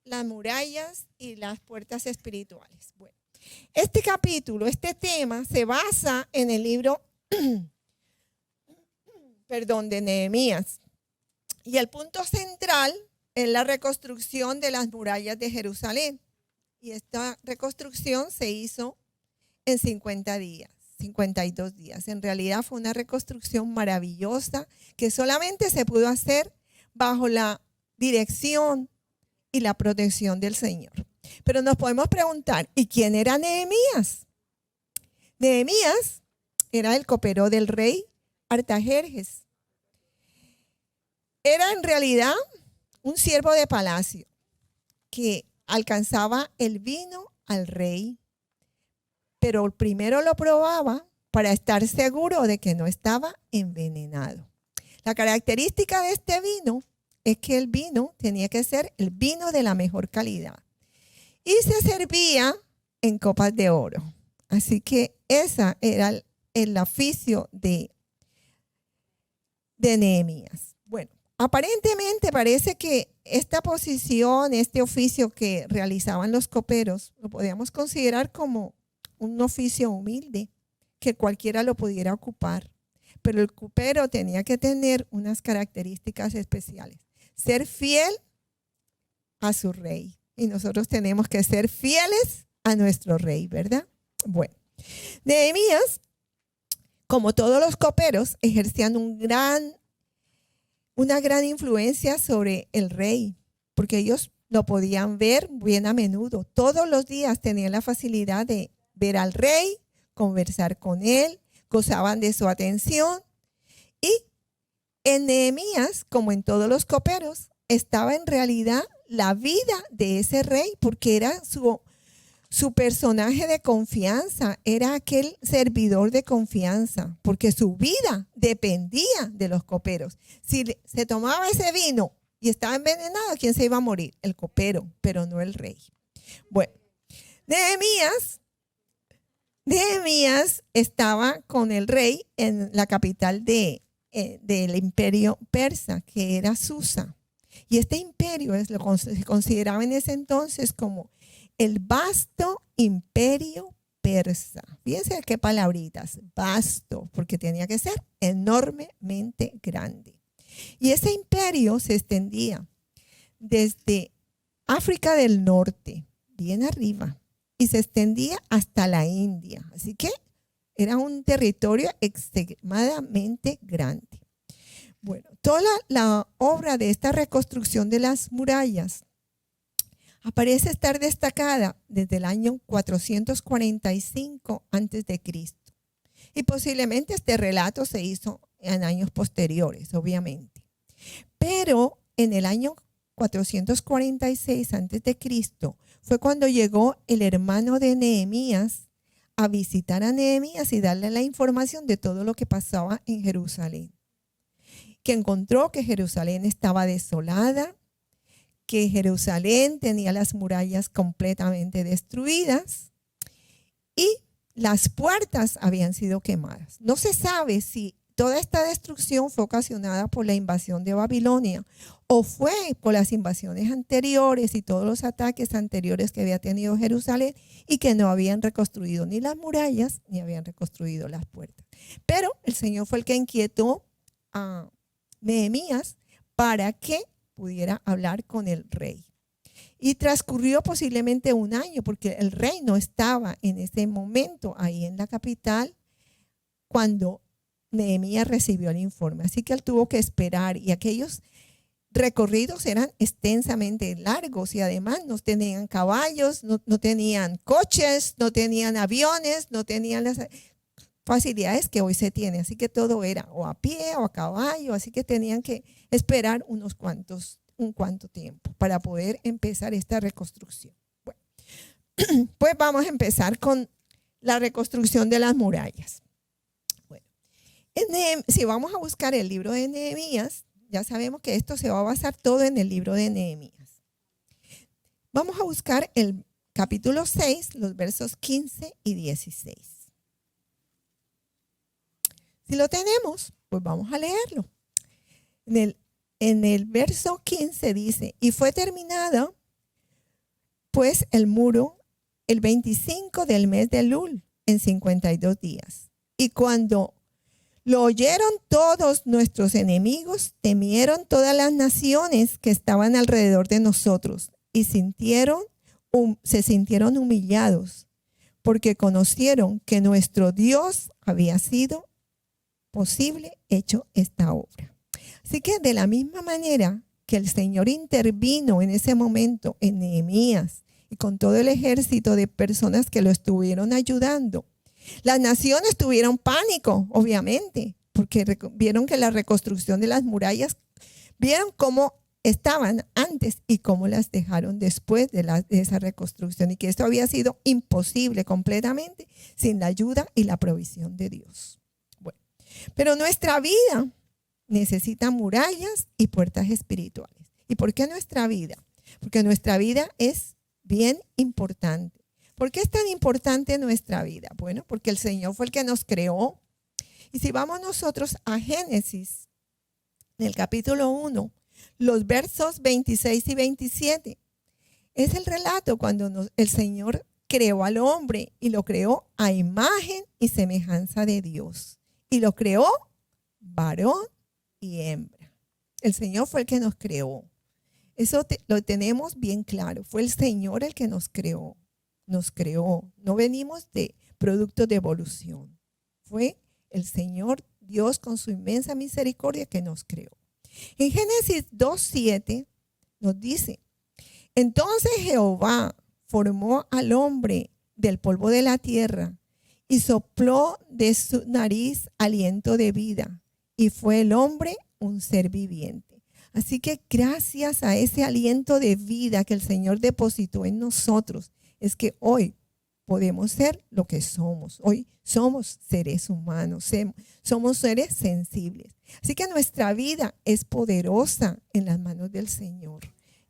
Las murallas y las puertas espirituales. Bueno, este capítulo, este tema se basa en el libro de Nehemías. Y el punto central es la reconstrucción de las murallas de Jerusalén. Y esta reconstrucción se hizo en 50 días, 52 días. En realidad fue una reconstrucción maravillosa que solamente se pudo hacer bajo la dirección y la protección del Señor. Pero nos podemos preguntar, ¿y quién era Nehemías? Nehemías era el copero del rey Artajerjes. Era en realidad un siervo de palacio que alcanzaba el vino al rey, pero primero lo probaba para estar seguro de que no estaba envenenado. La característica de este vino es que el vino tenía que ser el vino de la mejor calidad y se servía en copas de oro. Así que ese era el oficio de Nehemías. Bueno, aparentemente parece que esta posición, este oficio que realizaban los coperos, lo podíamos considerar como un oficio humilde, que cualquiera lo pudiera ocupar. Pero el copero tenía que tener unas características especiales. Ser fiel a su rey. Y nosotros tenemos que ser fieles a nuestro rey, ¿verdad? Bueno, Nehemías, como todos los coperos, ejercían una gran influencia sobre el rey, porque ellos lo podían ver bien a menudo. Todos los días tenían la facilidad de ver al rey, conversar con él, gozaban de su atención. Y en Nehemías, como en todos los coperos, estaba en realidad la vida de ese rey, porque era su personaje de confianza, era aquel servidor de confianza, porque su vida dependía de los coperos. Si se tomaba ese vino y estaba envenenado, ¿quién se iba a morir? El copero, pero no el rey. Bueno, Nehemías estaba con el rey en la capital del imperio persa, que era Susa. Y este imperio se consideraba en ese entonces como el vasto imperio persa. Fíjense qué palabritas, vasto, porque tenía que ser enormemente grande. Y ese imperio se extendía desde África del Norte, bien arriba, y se extendía hasta la India. Así que era un territorio extremadamente grande. Bueno, toda la obra de esta reconstrucción de las murallas aparece estar destacada desde el año 445 a.C. Y posiblemente este relato se hizo en años posteriores, obviamente. Pero en el año 446 a.C. fue cuando llegó el hermano de Nehemías a visitar a Nehemías y darle la información de todo lo que pasaba en Jerusalén. Que encontró que Jerusalén estaba desolada, que Jerusalén tenía las murallas completamente destruidas y las puertas habían sido quemadas. No se sabe si toda esta destrucción fue ocasionada por la invasión de Babilonia o fue por las invasiones anteriores y todos los ataques anteriores que había tenido Jerusalén y que no habían reconstruido ni las murallas ni habían reconstruido las puertas. Pero el Señor fue el que inquietó a Nehemías para que pudiera hablar con el rey. Y transcurrió posiblemente un año porque el rey no estaba en ese momento ahí en la capital cuando Nehemías recibió el informe. Así que él tuvo que esperar y aquellos recorridos eran extensamente largos y además no tenían caballos, no tenían coches, no tenían aviones, no tenían las facilidades que hoy se tiene. Así que todo era o a pie o a caballo, así que tenían que esperar un cuanto tiempo para poder empezar esta reconstrucción. Bueno, pues vamos a empezar con la reconstrucción de las murallas. Bueno, si vamos a buscar el libro de Nehemías, ya sabemos que esto se va a basar todo en el libro de Nehemías. Vamos a buscar el capítulo 6, los versos 15 y 16. Si lo tenemos, pues vamos a leerlo. En el en el verso 15 dice, y fue terminada pues el muro el 25 del mes de Elul en 52 días. Y cuando lo oyeron todos nuestros enemigos, temieron todas las naciones que estaban alrededor de nosotros y se sintieron humillados porque conocieron que nuestro Dios había sido posible hecho esta obra. Así que de la misma manera que el Señor intervino en ese momento en Nehemías y con todo el ejército de personas que lo estuvieron ayudando, las naciones tuvieron pánico, obviamente, porque vieron que la reconstrucción de las murallas, vieron cómo estaban antes y cómo las dejaron después de esa reconstrucción, y que esto había sido imposible completamente sin la ayuda y la provisión de Dios. Bueno, pero nuestra vida necesita murallas y puertas espirituales. ¿Y por qué nuestra vida? Porque nuestra vida es bien importante. ¿Por qué es tan importante nuestra vida? Bueno, porque el Señor fue el que nos creó. Y si vamos nosotros a Génesis, en el capítulo 1, los versos 26 y 27, es el relato cuando el Señor creó al hombre y lo creó a imagen y semejanza de Dios. Y lo creó varón y hembra. El Señor fue el que nos creó. Eso lo tenemos bien claro. Fue el Señor el que nos creó. Nos creó. No venimos de producto de evolución. Fue el Señor Dios con su inmensa misericordia que nos creó. En Génesis 2:7 nos dice, entonces Jehová formó al hombre del polvo de la tierra y sopló de su nariz aliento de vida, y fue el hombre un ser viviente. Así que gracias a ese aliento de vida que el Señor depositó en nosotros, es que hoy podemos ser lo que somos. Hoy somos seres humanos, somos seres sensibles. Así que nuestra vida es poderosa en las manos del Señor.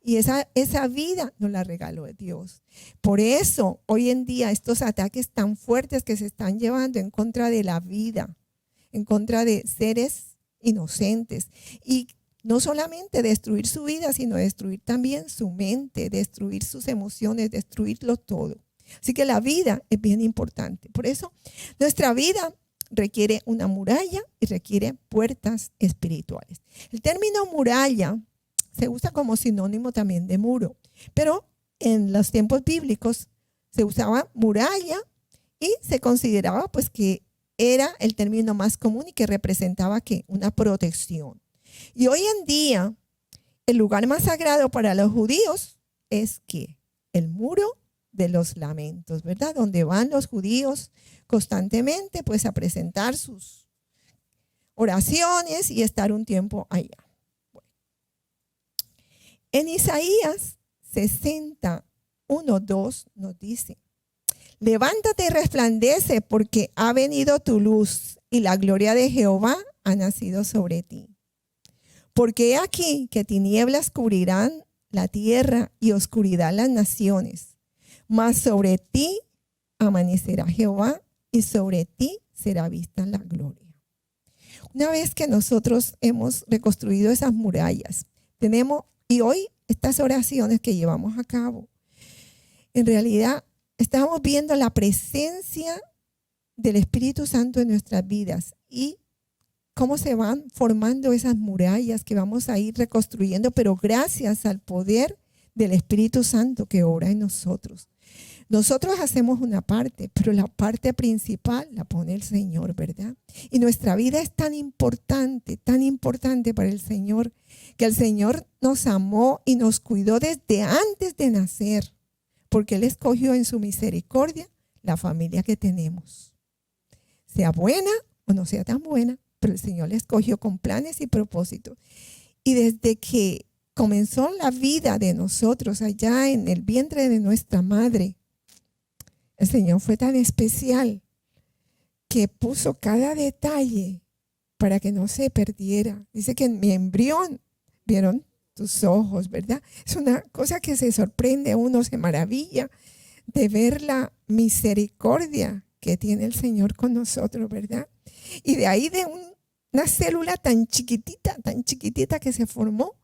Y esa vida nos la regaló Dios. Por eso, hoy en día, estos ataques tan fuertes que se están llevando en contra de la vida, en contra de seres inocentes, y no solamente destruir su vida, sino destruir también su mente, destruir sus emociones, destruirlo todo. Así que la vida es bien importante. Por eso nuestra vida requiere una muralla y requiere puertas espirituales. El término muralla se usa como sinónimo también de muro, pero en los tiempos bíblicos se usaba muralla y se consideraba pues que era el término más común y que representaba ¿qué? Una protección. Y hoy en día el lugar más sagrado para los judíos es ¿qué? El muro de los lamentos, ¿verdad? Donde van los judíos constantemente pues a presentar sus oraciones y estar un tiempo allá. Bueno. En Isaías 61:2 nos dice, levántate y resplandece porque ha venido tu luz y la gloria de Jehová ha nacido sobre ti. Porque he aquí que tinieblas cubrirán la tierra y oscuridad las naciones. Mas sobre ti amanecerá Jehová y sobre ti será vista la gloria. Una vez que nosotros hemos reconstruido esas murallas, y hoy estas oraciones que llevamos a cabo, en realidad estamos viendo la presencia del Espíritu Santo en nuestras vidas y cómo se van formando esas murallas que vamos a ir reconstruyendo, pero gracias al poder del Espíritu Santo que obra en nosotros. Nosotros hacemos una parte, pero la parte principal la pone el Señor, ¿verdad? Y nuestra vida es tan importante para el Señor, que el Señor nos amó y nos cuidó desde antes de nacer, porque Él escogió en su misericordia la familia que tenemos. Sea buena o no sea tan buena, pero el Señor la escogió con planes y propósitos. Y desde que comenzó la vida de nosotros allá en el vientre de nuestra madre, el Señor fue tan especial que puso cada detalle para que no se perdiera. Dice que en mi embrión vieron tus ojos, ¿verdad? Es una cosa que se sorprende, uno se maravilla de ver la misericordia que tiene el Señor con nosotros, ¿verdad? Y de ahí de una célula tan chiquitita que se formó,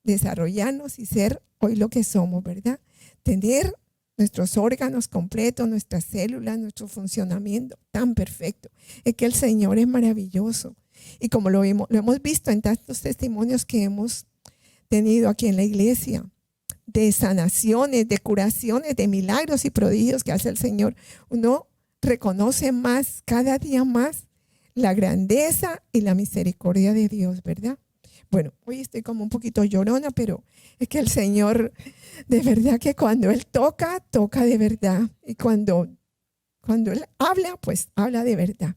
desarrollarnos y ser hoy lo que somos, ¿verdad? Tener nuestros órganos completos, nuestras células, nuestro funcionamiento tan perfecto. Es que el Señor es maravilloso. Y como lo hemos visto en tantos testimonios que hemos tenido aquí en la iglesia, de sanaciones, de curaciones, de milagros y prodigios que hace el Señor, uno reconoce más, cada día más, la grandeza y la misericordia de Dios, ¿verdad? Bueno, hoy estoy como un poquito llorona, pero es que el Señor, de verdad que cuando Él toca, toca de verdad. Y cuando Él habla, pues habla de verdad.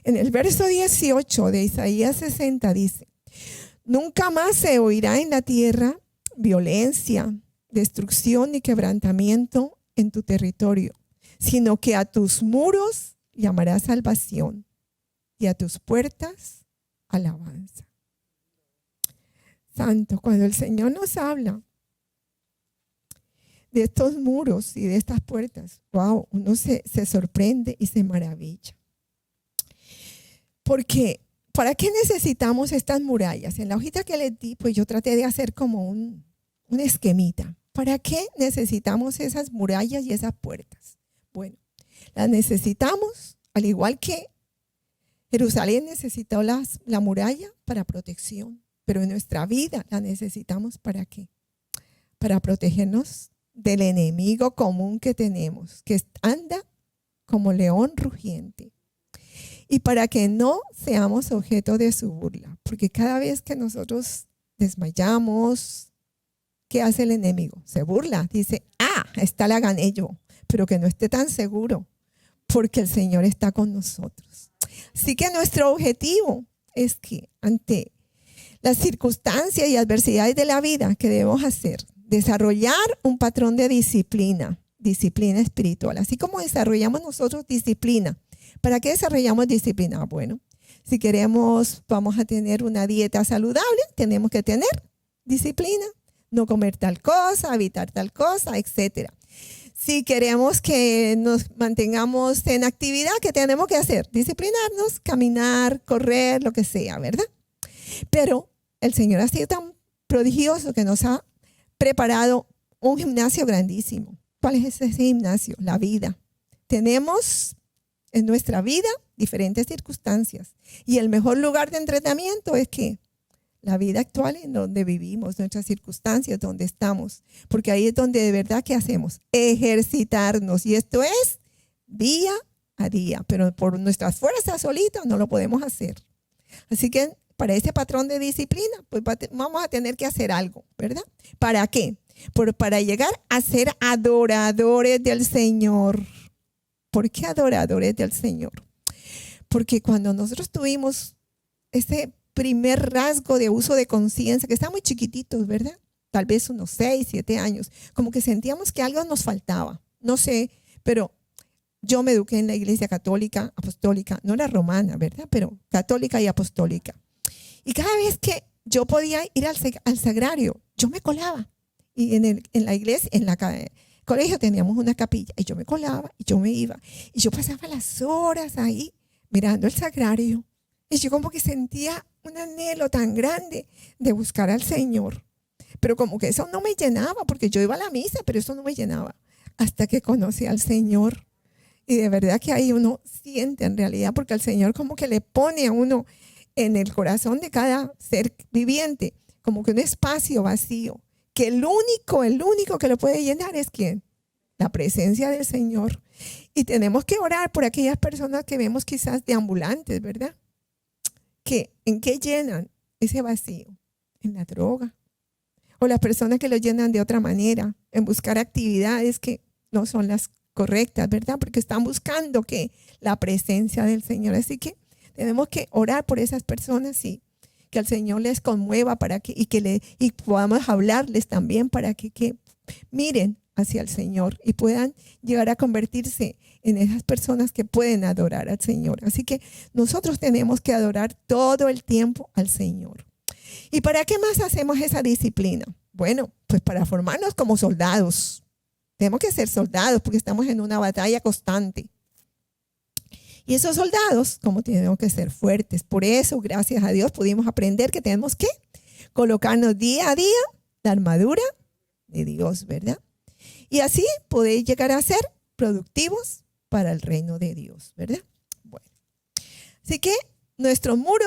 En el verso 18 de Isaías 60 dice: nunca más se oirá en la tierra violencia, destrucción ni quebrantamiento en tu territorio, sino que a tus muros llamarás salvación y a tus puertas alabanza. Santo, cuando el Señor nos habla de estos muros y de estas puertas, wow, uno se sorprende y se maravilla. Porque, ¿para qué necesitamos estas murallas? En la hojita que les di, pues yo traté de hacer como un esquemita. ¿Para qué necesitamos esas murallas y esas puertas? Bueno, las necesitamos, al igual que Jerusalén necesitó la muralla para protección. Pero en nuestra vida la necesitamos ¿para qué? Para protegernos del enemigo común que tenemos, que anda como león rugiente. Y para que no seamos objeto de su burla. Porque cada vez que nosotros desmayamos, ¿qué hace el enemigo? Se burla, dice, esta la gané yo. Pero que no esté tan seguro, porque el Señor está con nosotros. Así que nuestro objetivo es que ante las circunstancias y adversidades de la vida que debemos hacer, desarrollar un patrón de disciplina espiritual, así como desarrollamos nosotros disciplina. ¿Para qué desarrollamos disciplina? Bueno, si vamos a tener una dieta saludable, tenemos que tener disciplina, no comer tal cosa, evitar tal cosa, etc. Si queremos que nos mantengamos en actividad, ¿qué tenemos que hacer? Disciplinarnos, caminar, correr, lo que sea, ¿verdad? Pero el Señor ha sido tan prodigioso que nos ha preparado un gimnasio grandísimo. ¿Cuál es ese gimnasio? La vida. Tenemos en nuestra vida diferentes circunstancias. Y el mejor lugar de entrenamiento es que la vida actual en donde vivimos, nuestras circunstancias, donde estamos. Porque ahí es donde de verdad, ¿qué hacemos? Ejercitarnos. Y esto es día a día. Pero por nuestras fuerzas solitas no lo podemos hacer. Así que para ese patrón de disciplina, pues vamos a tener que hacer algo, ¿verdad? ¿Para qué? Para llegar a ser adoradores del Señor. ¿Por qué adoradores del Señor? Porque cuando nosotros tuvimos ese primer rasgo de uso de conciencia, que está muy chiquititos, ¿verdad? Tal vez unos 6, 7 años, como que sentíamos que algo nos faltaba. No sé, pero yo me eduqué en la iglesia católica, apostólica, no la romana, ¿verdad? Pero católica y apostólica. Y cada vez que yo podía ir al sagrario, yo me colaba. Y en la iglesia, en el colegio teníamos una capilla. Y yo me colaba y yo me iba. Y yo pasaba las horas ahí mirando el sagrario. Y yo como que sentía un anhelo tan grande de buscar al Señor. Pero como que eso no me llenaba, porque yo iba a la misa, pero eso no me llenaba. Hasta que conocí al Señor. Y de verdad que ahí uno siente en realidad, porque el Señor como que le pone a uno en el corazón de cada ser viviente, como que un espacio vacío, que el único que lo puede llenar es ¿quién? La presencia del Señor. Y tenemos que orar por aquellas personas que vemos quizás deambulantes, ¿verdad? ¿En qué llenan ese vacío? En la droga. O las personas que lo llenan de otra manera, en buscar actividades que no son las correctas, ¿verdad? Porque están buscando que la presencia del Señor. Así que tenemos que orar por esas personas y que el Señor les conmueva y podamos hablarles también para que miren hacia el Señor y puedan llegar a convertirse en esas personas que pueden adorar al Señor. Así que nosotros tenemos que adorar todo el tiempo al Señor. ¿Y para qué más hacemos esa disciplina? Bueno, pues para formarnos como soldados. Tenemos que ser soldados porque estamos en una batalla constante. Y esos soldados, como tenemos que ser fuertes. Por eso, gracias a Dios, pudimos aprender que tenemos que colocarnos día a día la armadura de Dios, ¿verdad? Y así podéis llegar a ser productivos para el reino de Dios, ¿verdad? Bueno, así que nuestro muro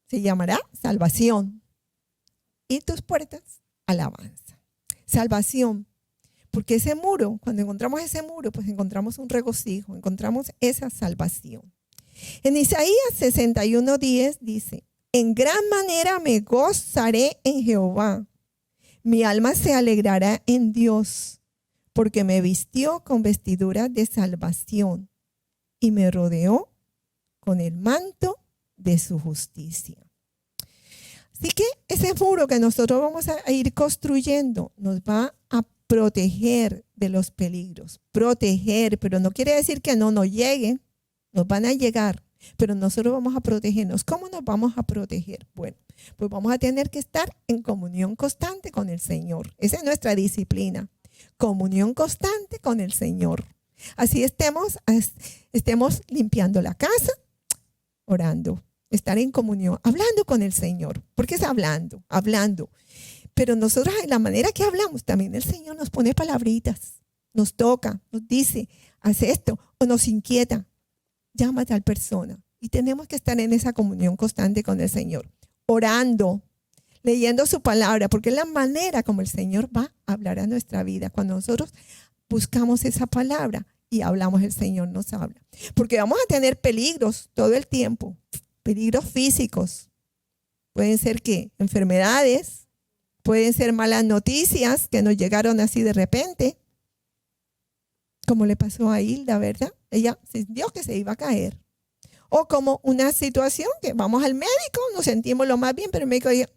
se llamará salvación y tus puertas, alabanza. Salvación, porque ese muro, cuando encontramos ese muro, pues encontramos un regocijo, encontramos esa salvación. En Isaías 61:10 dice, en gran manera me gozaré en Jehová. Mi alma se alegrará en Dios, porque me vistió con vestiduras de salvación y me rodeó con el manto de su justicia. Así que ese muro que nosotros vamos a ir construyendo nos va a proteger de los peligros. Proteger, pero no quiere decir que no nos lleguen, nos van a llegar, pero nosotros vamos a protegernos. ¿Cómo nos vamos a proteger? Bueno, pues vamos a tener que estar en comunión constante con el Señor. Esa es nuestra disciplina. Comunión constante con el Señor. Así estemos limpiando la casa, orando. Estar en comunión, hablando con el Señor. Porque es hablando. Pero nosotros, en la manera que hablamos, también el Señor nos pone palabritas. Nos toca, nos dice, haz esto, o nos inquieta. Llama a tal persona. Y tenemos que estar en esa comunión constante con el Señor. Orando, leyendo su palabra, porque es la manera como el Señor va a hablar a nuestra vida. Cuando nosotros buscamos esa palabra y hablamos, el Señor nos habla. Porque vamos a tener peligros todo el tiempo. Peligros físicos. Pueden ser que enfermedades, pueden ser malas noticias que nos llegaron así de repente, como le pasó a Hilda, ¿verdad? Ella sintió que se iba a caer. O como una situación que vamos al médico, nos sentimos lo más bien, pero el médico dice,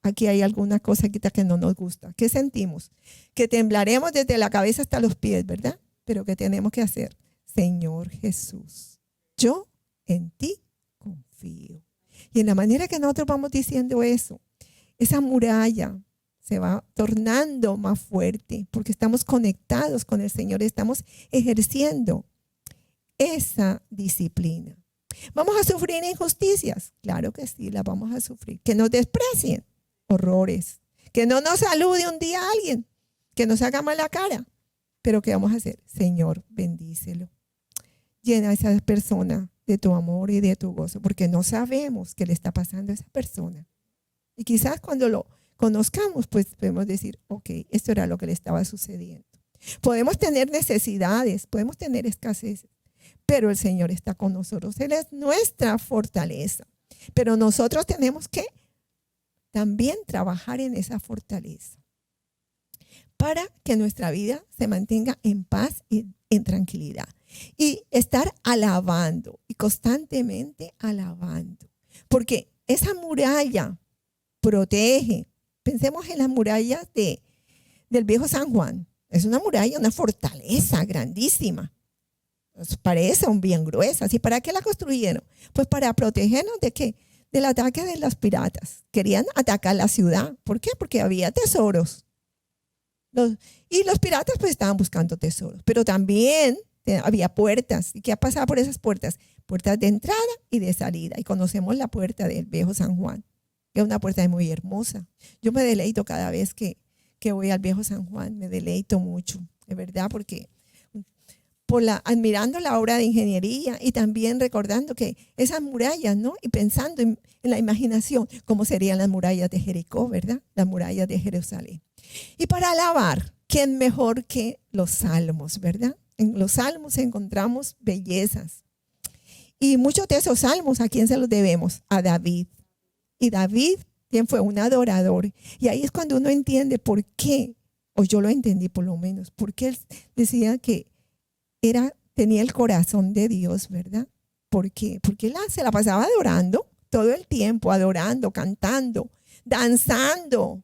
aquí hay alguna cosa que no nos gusta. ¿Qué sentimos? Que temblaremos desde la cabeza hasta los pies, ¿verdad? Pero ¿qué tenemos que hacer? Señor Jesús, yo en ti confío. Y en la manera que nosotros vamos diciendo eso, esa muralla se va tornando más fuerte porque estamos conectados con el Señor, estamos ejerciendo esa disciplina. ¿Vamos a sufrir injusticias? Claro que sí, las vamos a sufrir. Que nos desprecien, horrores. Que no nos salude un día alguien, que nos haga mala cara. Pero ¿qué vamos a hacer? Señor, bendícelo. Llena a esa persona de tu amor y de tu gozo, porque no sabemos qué le está pasando a esa persona. Y quizás cuando lo conozcamos, pues podemos decir, ok, esto era lo que le estaba sucediendo. Podemos tener necesidades, podemos tener escasez, pero el Señor está con nosotros. Él es nuestra fortaleza. Pero nosotros tenemos que también trabajar en esa fortaleza para que nuestra vida se mantenga en paz y en tranquilidad. Y estar alabando y constantemente alabando. Porque esa muralla protege. Pensemos en las murallas del viejo San Juan. Es una muralla, una fortaleza grandísima. Nos parecen bien gruesas. ¿Y para qué la construyeron? Pues para protegernos ¿de qué? Del ataque de los piratas. Querían atacar la ciudad. ¿Por qué? Porque había tesoros. Y los piratas pues estaban buscando tesoros. Pero también había puertas. ¿Y qué ha pasado por esas puertas? Puertas de entrada y de salida. Y conocemos la puerta del viejo San Juan, que es una puerta muy hermosa. Yo me deleito cada vez que voy al viejo San Juan. Me deleito mucho, de verdad, porque admirando la obra de ingeniería y también recordando que esas murallas, ¿no? Y pensando en la imaginación, cómo serían las murallas de Jericó, ¿verdad? Las murallas de Jerusalén. Y para alabar, ¿quién mejor que los salmos, verdad? En los salmos encontramos bellezas. Y muchos de esos salmos, ¿a quién se los debemos? A David. Y David, quien fue un adorador. Y ahí es cuando uno entiende por qué, o yo lo entendí por lo menos, por qué él decía que tenía el corazón de Dios, ¿verdad? ¿Por qué? Porque él se la pasaba adorando todo el tiempo, adorando, cantando, danzando.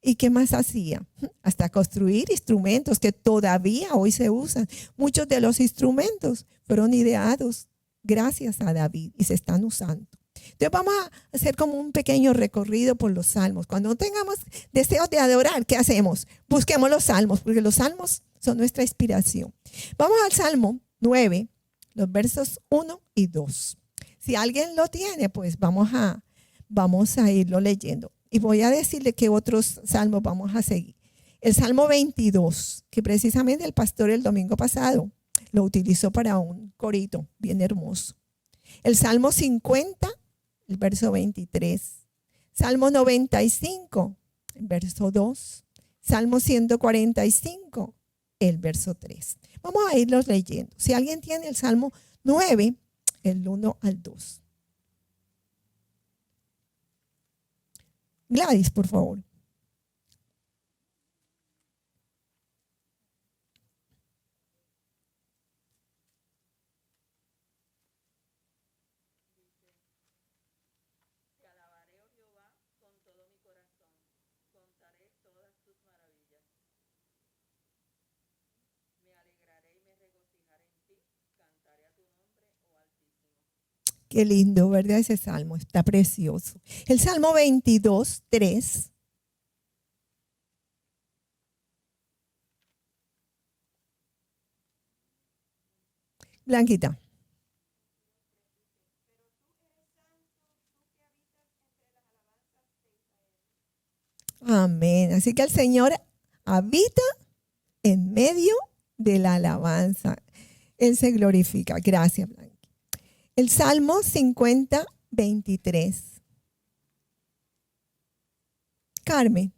¿Y qué más hacía? Hasta construir instrumentos que todavía hoy se usan. Muchos de los instrumentos fueron ideados gracias a David y se están usando. Entonces vamos a hacer como un pequeño recorrido por los salmos. Cuando tengamos deseos de adorar, ¿qué hacemos? Busquemos los salmos, porque los salmos son nuestra inspiración. Vamos al Salmo 9, los versos 1 y 2. Si alguien lo tiene, pues vamos a irlo leyendo. Y voy a decirle qué otros salmos vamos a seguir. El Salmo 22, que precisamente el pastor el domingo pasado lo utilizó para un corito bien hermoso. El Salmo 50, el verso 23. Salmo 95, el verso 2. Salmo 145, el verso 3. Vamos a irlos leyendo. Si alguien tiene el Salmo 9, el 1 al 2. Gladys, por favor. Qué lindo, ¿verdad? Ese salmo está precioso. El Salmo 22, 3. Blanquita. Amén. Así que el Señor habita en medio de la alabanza. Él se glorifica. Gracias, Blanquita. El Salmo 50, 23. Carmen.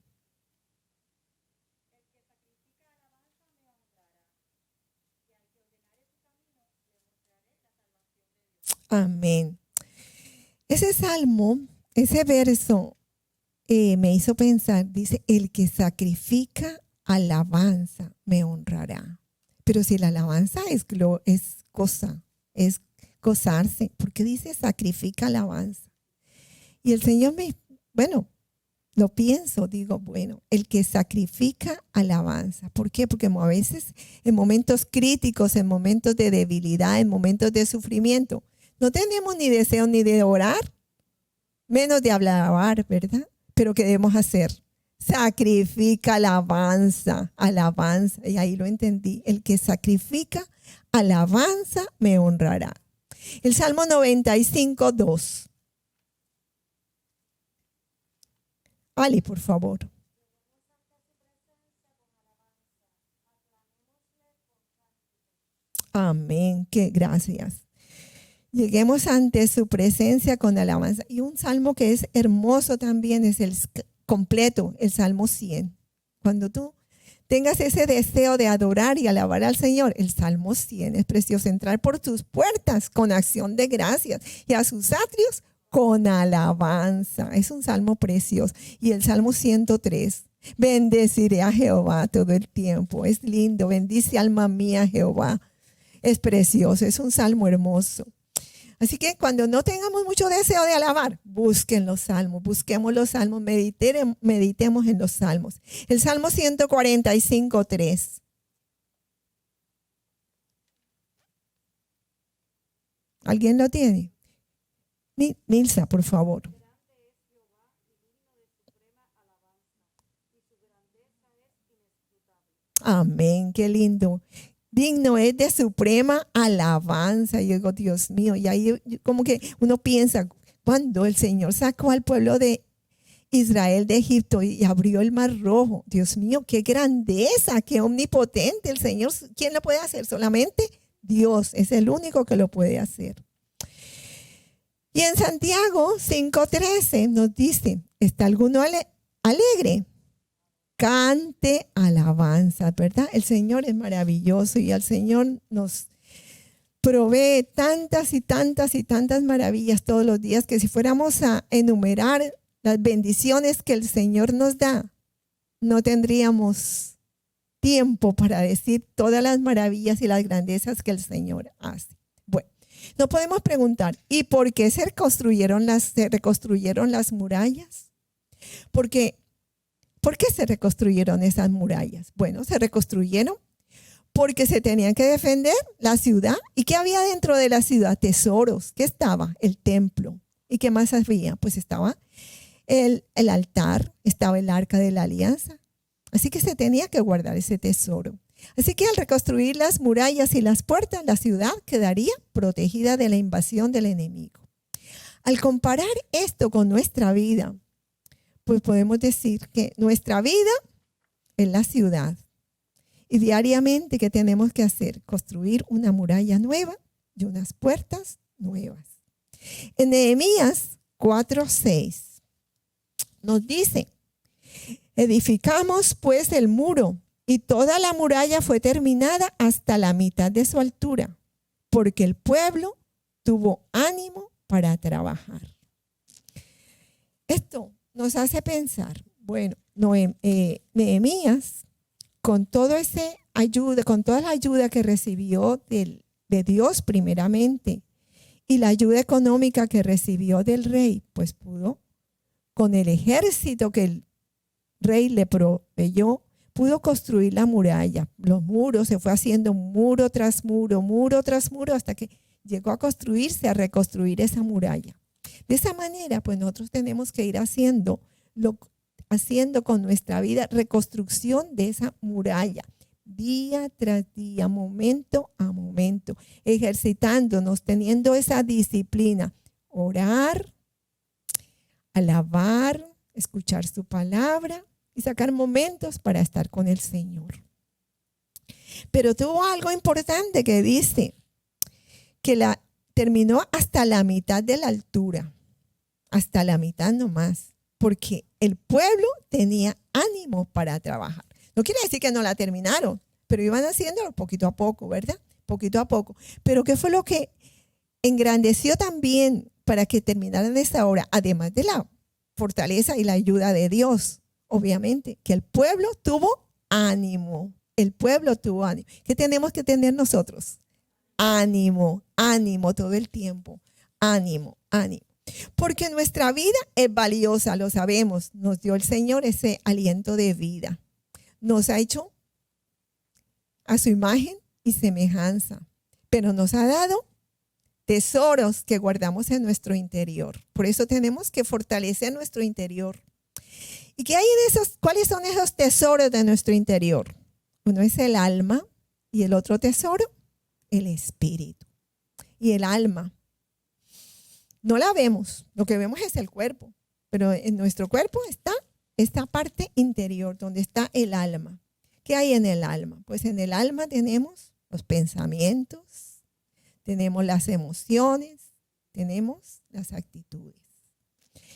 Amén. Ese salmo, ese verso me hizo pensar, dice, el que sacrifica alabanza me honrará. Pero si la alabanza es gozarse, porque dice sacrifica alabanza. Y el Señor lo pienso, digo, bueno, el que sacrifica alabanza. ¿Por qué? Porque a veces en momentos críticos, en momentos de debilidad, en momentos de sufrimiento, no tenemos ni deseo ni de orar, menos de alabar, ¿verdad? Pero ¿qué debemos hacer? Sacrifica alabanza, alabanza. Y ahí lo entendí. El que sacrifica alabanza me honrará. El Salmo 95, 2. Ali, por favor. Amén. Qué gracias. Lleguemos ante su presencia con alabanza. Y un salmo que es hermoso también es el completo, el Salmo 100. Cuando tú tengas ese deseo de adorar y alabar al Señor, el Salmo 100 es precioso. Entrar por tus puertas con acción de gracias y a sus atrios con alabanza. Es un salmo precioso. Y el Salmo 103. Bendeciré a Jehová todo el tiempo. Es lindo. Bendice alma mía Jehová. Es precioso. Es un salmo hermoso. Así que cuando no tengamos mucho deseo de alabar, busquen los salmos, busquemos los salmos, meditemos en los salmos. El Salmo 145, 3. ¿Alguien lo tiene? Milsa, por favor. Amén, qué lindo. Digno es de suprema alabanza. Y yo digo, Dios mío, y ahí como que uno piensa, cuando el Señor sacó al pueblo de Israel de Egipto y abrió el mar rojo, Dios mío, qué grandeza, qué omnipotente el Señor. ¿Quién lo puede hacer? Solamente Dios es el único que lo puede hacer. Y en Santiago 5:13 nos dice, ¿está alguno alegre? Cante alabanza, ¿verdad? El Señor es maravilloso y el Señor nos provee tantas y tantas y tantas maravillas todos los días que si fuéramos a enumerar las bendiciones que el Señor nos da, no tendríamos tiempo para decir todas las maravillas y las grandezas que el Señor hace. Bueno, no podemos preguntar, ¿y por qué se reconstruyeron las murallas? ¿Por qué se reconstruyeron esas murallas? Bueno, se reconstruyeron porque se tenían que defender la ciudad. ¿Y qué había dentro de la ciudad? Tesoros. ¿Qué estaba? El templo. ¿Y qué más había? Pues estaba el altar, estaba el arca de la alianza. Así que se tenía que guardar ese tesoro. Así que al reconstruir las murallas y las puertas, la ciudad quedaría protegida de la invasión del enemigo. Al comparar esto con nuestra vida, pues podemos decir que nuestra vida es la ciudad. Y diariamente, ¿qué tenemos que hacer? Construir una muralla nueva y unas puertas nuevas. En Nehemías 4:6 nos dice: edificamos pues el muro, y toda la muralla fue terminada hasta la mitad de su altura, porque el pueblo tuvo ánimo para trabajar. Esto nos hace pensar, bueno, Nehemías, con toda la ayuda que recibió de Dios primeramente, y la ayuda económica que recibió del rey, pues pudo, con el ejército que el rey le proveyó, pudo construir la muralla. Los muros, se fue haciendo muro tras muro, hasta que llegó a reconstruir esa muralla. De esa manera, pues nosotros tenemos que ir haciendo con nuestra vida reconstrucción de esa muralla, día tras día, momento a momento, ejercitándonos, teniendo esa disciplina, orar, alabar, escuchar su palabra y sacar momentos para estar con el Señor. Pero tuvo algo importante que dice que terminó hasta la mitad de la altura, hasta la mitad nomás, porque el pueblo tenía ánimo para trabajar. No quiere decir que no la terminaron, pero iban haciéndolo poquito a poco, ¿verdad? Poquito a poco. Pero ¿qué fue lo que engrandeció también para que terminaran esa obra? Además de la fortaleza y la ayuda de Dios, obviamente, que el pueblo tuvo ánimo. El pueblo tuvo ánimo. ¿Qué tenemos que tener nosotros? Ánimo, ánimo todo el tiempo. Ánimo, ánimo. Porque nuestra vida es valiosa, lo sabemos. Nos dio el Señor ese aliento de vida. Nos ha hecho a su imagen y semejanza, pero nos ha dado tesoros que guardamos en nuestro interior. Por eso tenemos que fortalecer nuestro interior. ¿Y qué hay en esos? ¿Cuáles son esos tesoros de nuestro interior? Uno es el alma y el otro tesoro, el espíritu. Y el alma, no la vemos, lo que vemos es el cuerpo, pero en nuestro cuerpo está esta parte interior donde está el alma. ¿Qué hay en el alma? Pues en el alma tenemos los pensamientos, tenemos las emociones, tenemos las actitudes.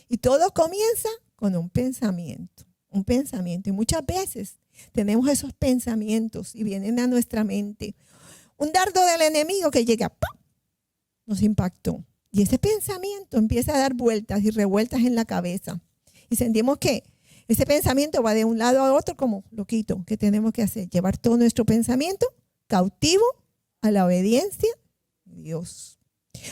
Y todo comienza con un pensamiento. Y muchas veces tenemos esos pensamientos y vienen a nuestra mente. Un dardo del enemigo que llega, ¡pum!, nos impactó. Y ese pensamiento empieza a dar vueltas y revueltas en la cabeza. Y sentimos que ese pensamiento va de un lado a otro como loquito. ¿Qué tenemos que hacer? Llevar todo nuestro pensamiento cautivo a la obediencia de Dios.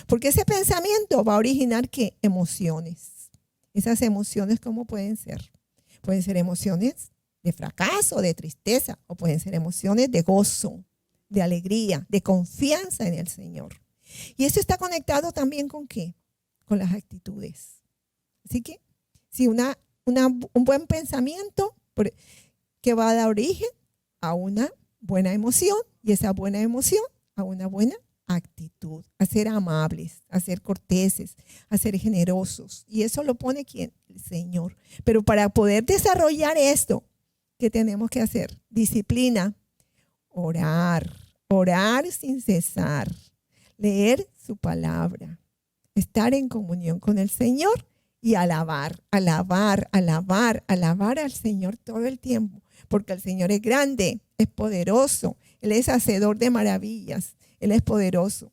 Porque ese pensamiento va a originar ¿qué? Emociones. Esas emociones, ¿cómo pueden ser? Pueden ser emociones de fracaso, de tristeza, o pueden ser emociones de gozo, de alegría, de confianza en el Señor. Y eso está conectado también ¿con qué? Con las actitudes. Así que si un buen pensamiento que va a dar origen a una buena emoción, y esa buena emoción a una buena actitud, a ser amables, a ser corteses, a ser generosos. Y eso lo pone ¿quién? El Señor. Pero para poder desarrollar esto, ¿qué tenemos que hacer? Disciplina, orar sin cesar, leer su palabra, estar en comunión con el Señor y alabar al Señor todo el tiempo, porque el Señor es grande, es poderoso, Él es hacedor de maravillas, Él es poderoso.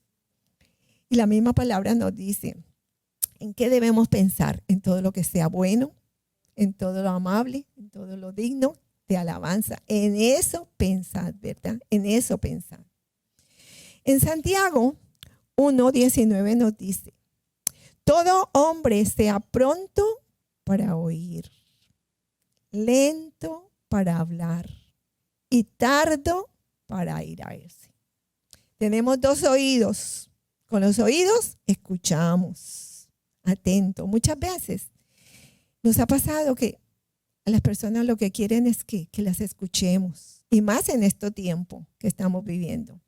Y la misma palabra nos dice, ¿en qué debemos pensar? En todo lo que sea bueno, en todo lo amable, en todo lo digno de alabanza. En eso pensad, ¿verdad? En eso pensad. En Santiago 1:19 nos dice, todo hombre sea pronto para oír, lento para hablar y tardo para airarse. Tenemos dos oídos. Con los oídos escuchamos, atento. Muchas veces nos ha pasado que a las personas lo que quieren es que las escuchemos. Y más en este tiempo que estamos viviendo.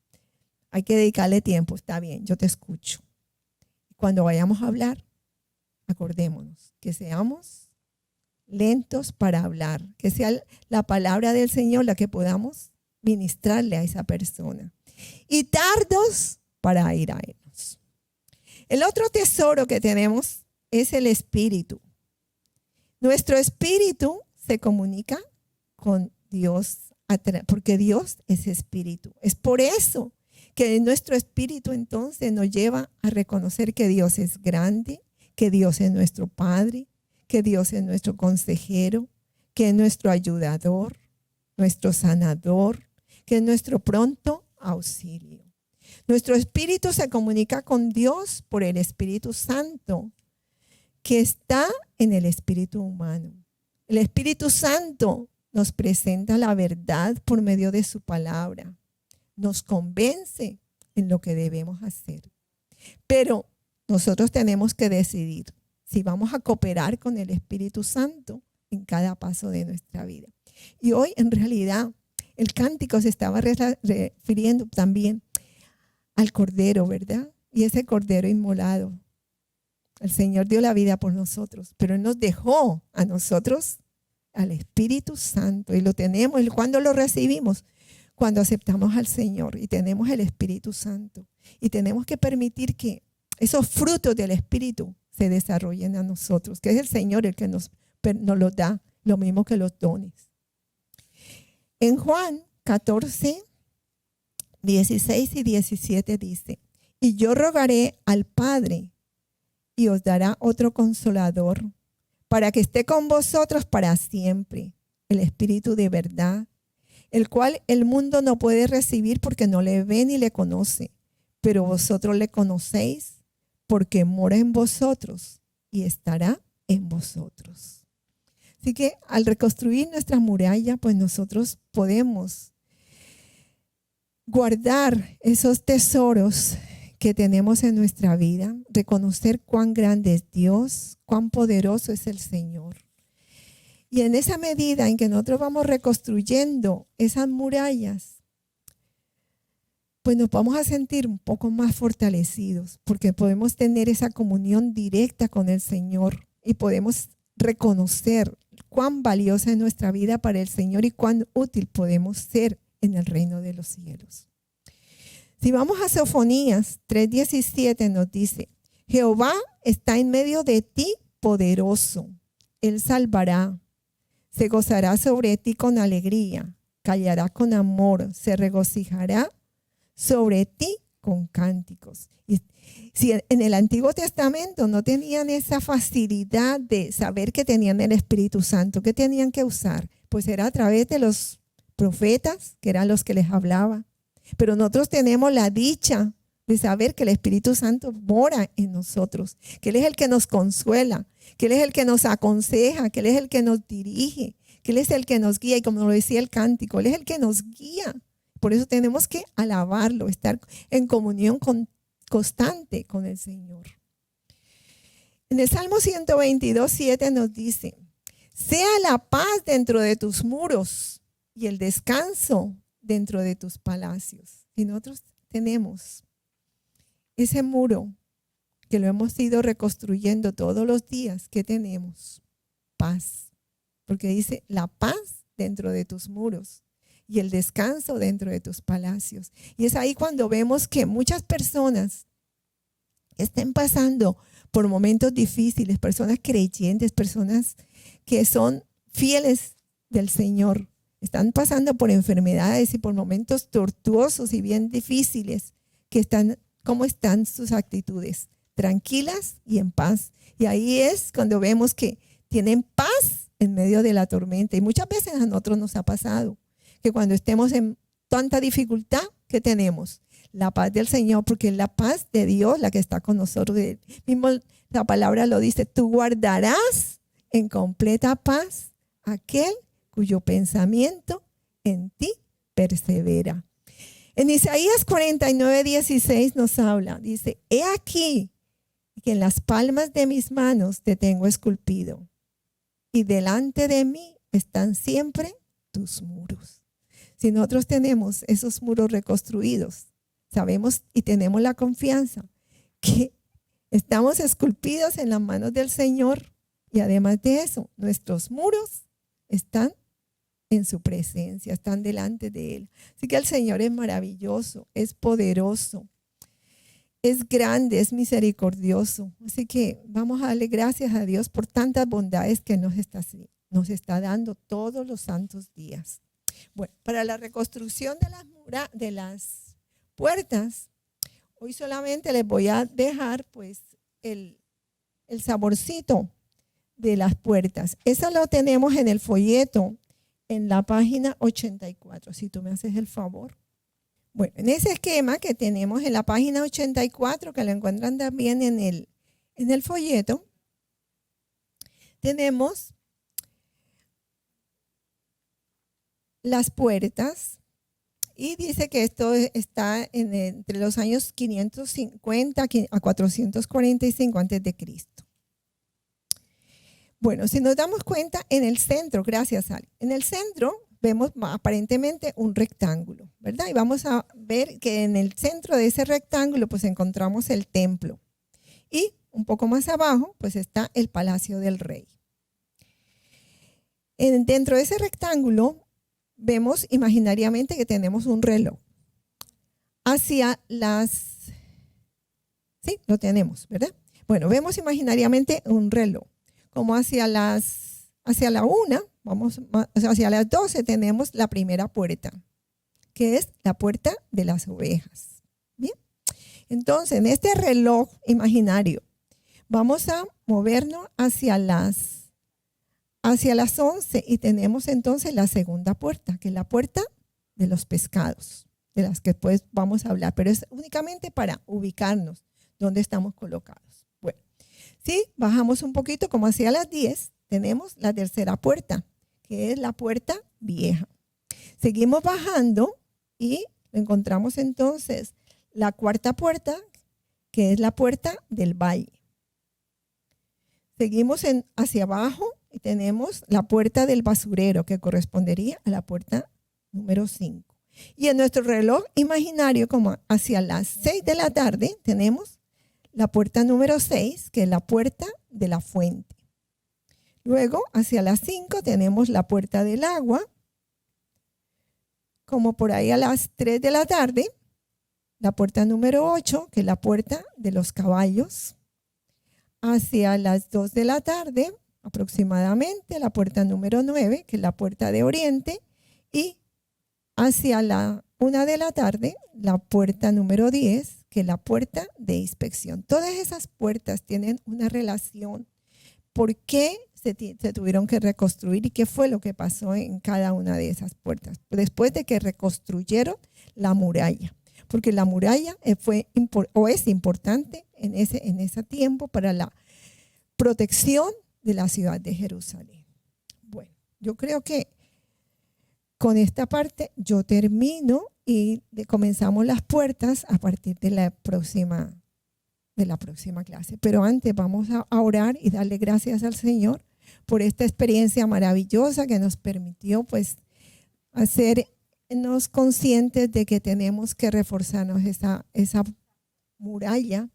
Hay que dedicarle tiempo, está bien, yo te escucho. Cuando vayamos a hablar, acordémonos que seamos lentos para hablar, que sea la palabra del Señor la que podamos ministrarle a esa persona. Y tardos para irnos. El otro tesoro que tenemos es el espíritu. Nuestro espíritu se comunica con Dios, porque Dios es espíritu. Es por eso que nuestro espíritu entonces nos lleva a reconocer que Dios es grande, que Dios es nuestro Padre, que Dios es nuestro consejero, que es nuestro ayudador, nuestro sanador, que es nuestro pronto auxilio. Nuestro espíritu se comunica con Dios por el Espíritu Santo, que está en el espíritu humano. El Espíritu Santo nos presenta la verdad por medio de su palabra. Nos convence en lo que debemos hacer. Pero nosotros tenemos que decidir si vamos a cooperar con el Espíritu Santo en cada paso de nuestra vida. Y hoy, en realidad, el cántico se estaba refiriendo también al Cordero, ¿verdad? Y ese Cordero inmolado. El Señor dio la vida por nosotros, pero Él nos dejó a nosotros al Espíritu Santo. Y lo tenemos. ¿Y cuándo lo recibimos? Cuando aceptamos al Señor y tenemos el Espíritu Santo. Y tenemos que permitir que esos frutos del Espíritu se desarrollen a nosotros, que es el Señor el que nos los da, lo mismo que los dones. En Juan 14, 16 y 17 dice: y yo rogaré al Padre y os dará otro consolador para que esté con vosotros para siempre, el Espíritu de verdad, el cual el mundo no puede recibir porque no le ve ni le conoce, pero vosotros le conocéis porque mora en vosotros y estará en vosotros. Así que al reconstruir nuestra muralla, pues nosotros podemos guardar esos tesoros que tenemos en nuestra vida, reconocer cuán grande es Dios, cuán poderoso es el Señor. Y en esa medida en que nosotros vamos reconstruyendo esas murallas, pues nos vamos a sentir un poco más fortalecidos, porque podemos tener esa comunión directa con el Señor y podemos reconocer cuán valiosa es nuestra vida para el Señor y cuán útil podemos ser en el reino de los cielos. Si vamos a Sofonías 3:17 nos dice: Jehová está en medio de ti poderoso, Él salvará, se gozará sobre ti con alegría, callará con amor, se regocijará sobre ti con cánticos. Y si en el Antiguo Testamento no tenían esa facilidad de saber que tenían el Espíritu Santo, ¿qué tenían que usar? Pues era a través de los profetas, que eran los que les hablaba. Pero nosotros tenemos la dicha de saber que el Espíritu Santo mora en nosotros, que Él es el que nos consuela, que Él es el que nos aconseja, que Él es el que nos dirige, que Él es el que nos guía. Y como lo decía el cántico, Él es el que nos guía. Por eso tenemos que alabarlo, estar en comunión constante con el Señor. En el Salmo 122:7 nos dice: sea la paz dentro de tus muros y el descanso dentro de tus palacios. Y nosotros tenemos ese muro que lo hemos ido reconstruyendo todos los días. ¿Qué tenemos? Paz. Porque dice la paz dentro de tus muros y el descanso dentro de tus palacios. Y es ahí cuando vemos que muchas personas estén pasando por momentos difíciles, personas creyentes, personas que son fieles del Señor, están pasando por enfermedades y por momentos tortuosos y bien difíciles, ¿cómo están sus actitudes? Tranquilas y en paz. Y ahí es cuando vemos que tienen paz en medio de la tormenta. Y muchas veces a nosotros nos ha pasado que cuando estemos en tanta dificultad, ¿qué tenemos? La paz del Señor, porque es la paz de Dios la que está con nosotros. Mismo la palabra lo dice: tú guardarás en completa paz aquel cuyo pensamiento en ti persevera. En Isaías 49:16 nos habla, dice: he aquí que en las palmas de mis manos te tengo esculpido y delante de mí están siempre tus muros. Si nosotros tenemos esos muros reconstruidos, sabemos y tenemos la confianza que estamos esculpidos en las manos del Señor, y además de eso, nuestros muros están en su presencia, están delante de Él. Así que el Señor es maravilloso, es poderoso, es grande, es misericordioso. Así que vamos a darle gracias a Dios por tantas bondades que nos está dando todos los santos días. Bueno, para la reconstrucción de las puertas, hoy solamente les voy a dejar pues el saborcito de las puertas. Eso lo tenemos en el folleto, en la página 84, si tú me haces el favor. Bueno, en ese esquema que tenemos en la página 84, que lo encuentran también en el folleto, tenemos las puertas, y dice que esto está entre los años 550 a 445 antes de Cristo. Bueno, si nos damos cuenta, en el centro, gracias Ale, en el centro vemos aparentemente un rectángulo, ¿verdad? Y vamos a ver que en el centro de ese rectángulo pues encontramos el templo, y un poco más abajo pues está el palacio del rey. Dentro de ese rectángulo vemos imaginariamente que tenemos un reloj. Sí, lo tenemos, ¿verdad? Bueno, vemos imaginariamente un reloj. Como hacia la 1, hacia las 12 tenemos la primera puerta, que es la puerta de las ovejas. Bien, entonces en este reloj imaginario vamos a movernos hacia las 11, y tenemos entonces la segunda puerta, que es la puerta de los pescados, de las que después vamos a hablar, pero es únicamente para ubicarnos dónde estamos colocados. Bueno, si bajamos un poquito, como hacia las 10, tenemos la tercera puerta, que es la puerta vieja. Seguimos bajando y encontramos entonces la cuarta puerta, que es la puerta del valle. Seguimos hacia abajo y tenemos la puerta del basurero, que correspondería a la puerta número 5. Y en nuestro reloj imaginario, como hacia las 6 de la tarde, tenemos la puerta número 6, que es la puerta de la fuente. Luego, hacia las 5, tenemos la puerta del agua. Como por ahí a las 3 de la tarde, la puerta número 8, que es la puerta de los caballos. Hacia las 2 de la tarde, aproximadamente, la puerta número 9, que es la puerta de oriente. Y hacia la 1 de la tarde, la puerta número 10, que es la puerta de inspección. Todas esas puertas tienen una relación. ¿Por qué se tuvieron que reconstruir y qué fue lo que pasó en cada una de esas puertas? Después de que reconstruyeron la muralla, porque la muralla es importante en ese tiempo para la protección de la ciudad de Jerusalén. Bueno, yo creo que con esta parte yo termino y comenzamos las puertas a partir de la próxima clase. Pero antes vamos a orar y darle gracias al Señor por esta experiencia maravillosa que nos permitió pues hacernos conscientes de que tenemos que reforzarnos esa muralla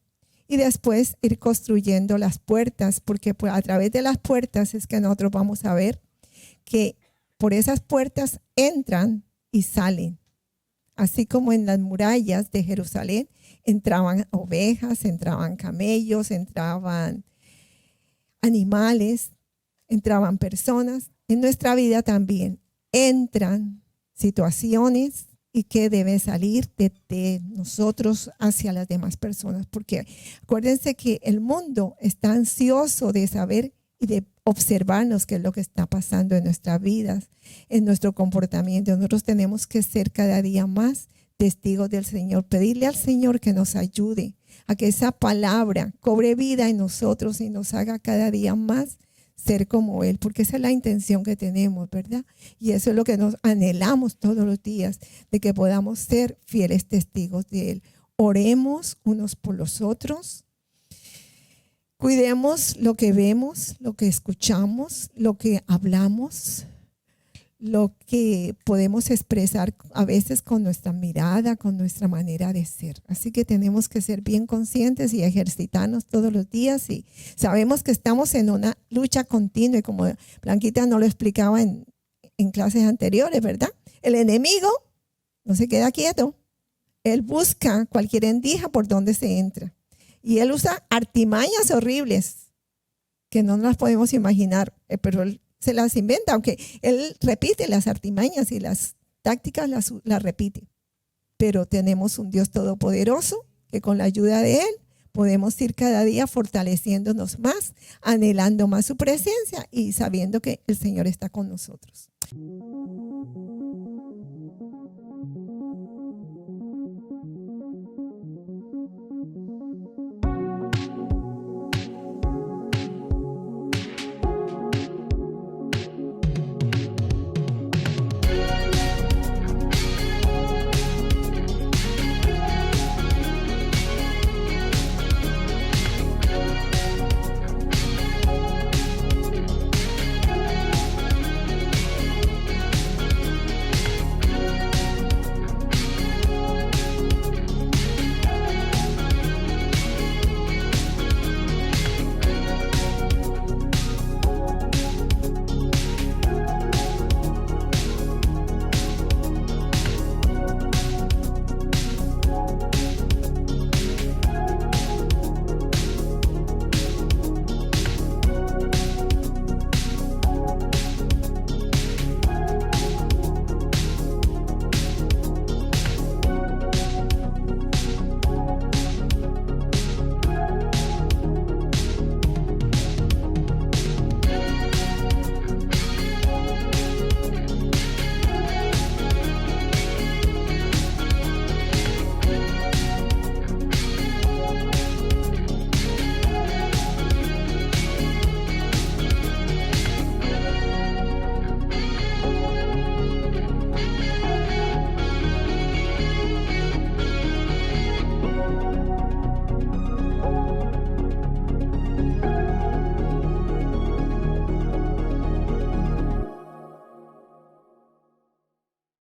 y después ir construyendo las puertas, porque pues, a través de las puertas es que nosotros vamos a ver que por esas puertas entran y salen. Así como en las murallas de Jerusalén entraban ovejas, entraban camellos, entraban animales, entraban personas. En nuestra vida también entran situaciones y que debe salir de nosotros hacia las demás personas. Porque acuérdense que el mundo está ansioso de saber y de observarnos qué es lo que está pasando en nuestras vidas, en nuestro comportamiento. Nosotros tenemos que ser cada día más testigos del Señor, pedirle al Señor que nos ayude a que esa palabra cobre vida en nosotros y nos haga cada día más ser como Él, porque esa es la intención que tenemos, ¿verdad? Y eso es lo que nos anhelamos todos los días, de que podamos ser fieles testigos de Él. Oremos unos por los otros. Cuidemos lo que vemos, lo que escuchamos, lo que hablamos, lo que podemos expresar a veces con nuestra mirada, con nuestra manera de ser. Así que tenemos que ser bien conscientes y ejercitarnos todos los días, y sabemos que estamos en una lucha continua, y como Blanquita nos lo explicaba en clases anteriores, ¿verdad? El enemigo no se queda quieto. Él busca cualquier endija por donde se entra. Y él usa artimañas horribles que no nos las podemos imaginar, pero él se las inventa, aunque él repite las artimañas y las tácticas, las repite. Pero tenemos un Dios todopoderoso que con la ayuda de él podemos ir cada día fortaleciéndonos más, anhelando más su presencia y sabiendo que el Señor está con nosotros.